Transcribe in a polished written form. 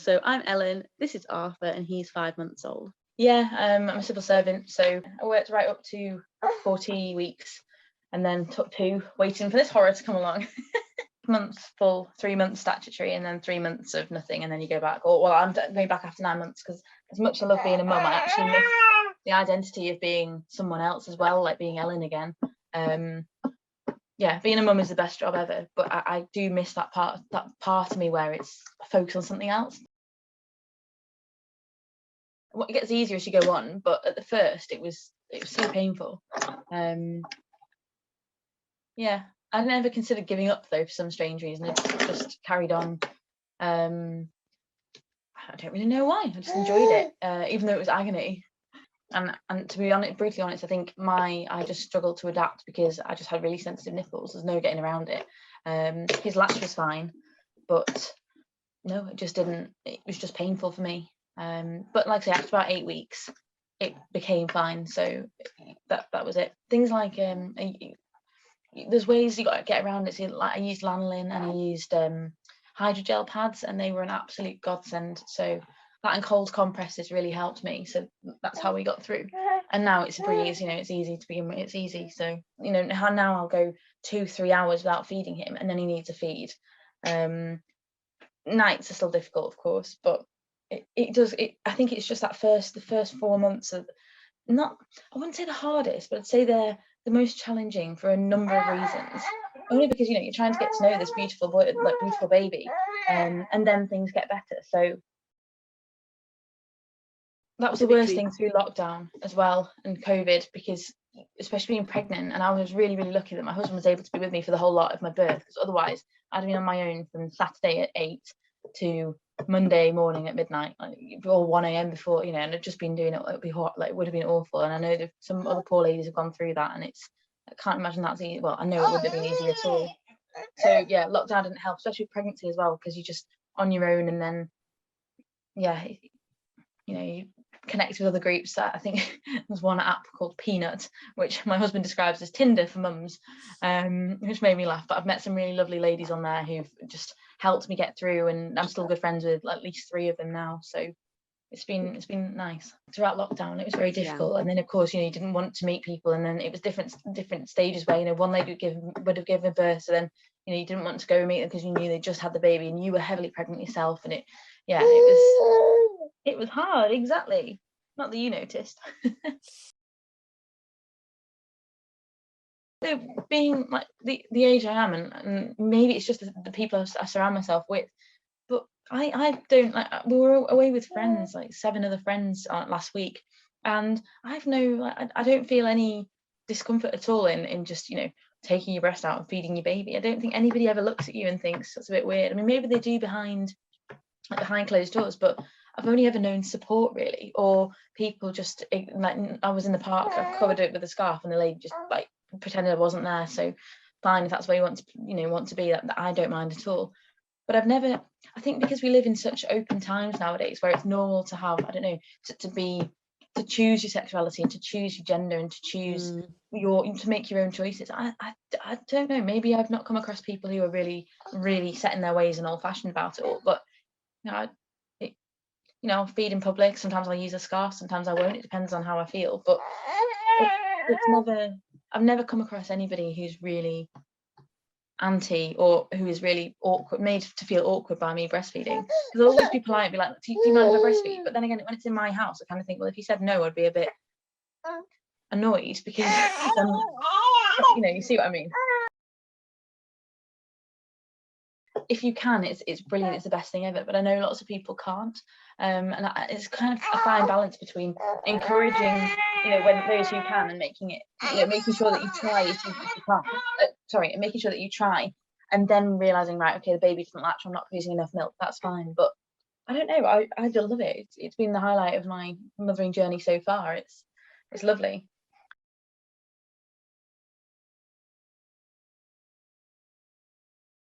So I'm Ellen, this is Arthur, and he's 5 months old. Yeah, I'm a civil servant, so I worked right up to 40 weeks and then took 2, waiting for this horror to come along. Months full, 3 months statutory, and then 3 months of nothing, and then you go back. Or, well, I'm going back after 9 months, because as much as I love being a mum, I actually miss the identity of being someone else as well, like being Ellen again. Yeah, being a mum is the best job ever, but I do miss that part of me where it's focused on something else. It gets easier as you go on, but at the first it was so painful. Yeah, I'd never considered giving up though for some strange reason. It just carried on. I don't really know why. I just enjoyed it, even though it was agony. And to be honest, brutally honest, I think I just struggled to adapt because I just had really sensitive nipples. There's no getting around it. His latch was fine, but no, it just didn't. It was just painful for me. But like I say, after about 8 weeks, it became fine. So that was it. Things like there's ways you got to get around it. So, like, I used lanolin and I used hydrogel pads, and they were an absolute godsend. So that and cold compresses really helped me. So that's how we got through. And now it's a breeze, it's easy to begin with. It's easy. So, now I'll go 2-3 hours without feeding him, and then he needs a feed. Nights are still difficult, of course, but I think it's just the first 4 months of, I wouldn't say the hardest, but I'd say they're the most challenging for a number of reasons. Only because you're trying to get to know this beautiful boy, like beautiful baby, and then things get better. So that was the worst thing through lockdown as well, and COVID, because especially being pregnant, and I was really, really lucky that my husband was able to be with me for the whole lot of my birth, because otherwise I'd been on my own from Saturday at 8 to Monday morning at midnight, or 1 a.m. before, and I'd just been doing it. It would be hot, it would have been awful. And I know that some other poor ladies have gone through that, and I can't imagine that's easy. Well, I know it wouldn't have been easy at all. So yeah, lockdown didn't help, especially with pregnancy as well, because you're just on your own, and then you connect with other groups. I think there's one app called Peanut, which my husband describes as Tinder for mums, which made me laugh. But I've met some really lovely ladies on there who've just helped me get through, and I'm still good friends with at least 3 of them now. So it's been nice. Throughout lockdown it was very difficult, and then of course you didn't want to meet people, and then it was different stages where one lady would have given birth, so then you didn't want to go and meet them because you knew they just had the baby and you were heavily pregnant yourself, and it was hard. Exactly. Not that you noticed. So being like the age I am, and maybe it's just the people I surround myself with, but I don't like. We were away with friends, like 7 other friends last week, and I don't feel any discomfort at all in just taking your breast out and feeding your baby. I don't think anybody ever looks at you and thinks that's a bit weird. I mean, maybe they do behind closed doors, but I've only ever known support, really, or people just like, I was in the park, I covered it with a scarf, and the lady just pretended I wasn't there. So fine, if that's where you want to be, that I don't mind at all. But I think because we live in such open times nowadays, where it's normal to have, to choose your sexuality and to choose your gender and to choose to make your own choices. I don't know, maybe I've not come across people who are really, really set in their ways and old-fashioned about it all, but I'll feed in public. Sometimes I'll use a scarf, sometimes I won't. It depends on how I feel. But I've never come across anybody who's really anti, or who is really made to feel awkward by me breastfeeding. They'll always be polite and be like, do you mind if I breastfeed? But then again, when it's in my house, I kind of think, well, if you said no, I'd be a bit annoyed, because you see what I mean. If you can, it's brilliant, it's the best thing ever, but I know lots of people can't, and it's kind of a fine balance between encouraging when those who can, and making sure that you try if you can't, and making sure that you try, and then realizing, right, okay, the baby doesn't latch, I'm not producing enough milk, that's fine. But I don't know, I just love it. It's been the highlight of my mothering journey so far. It's lovely.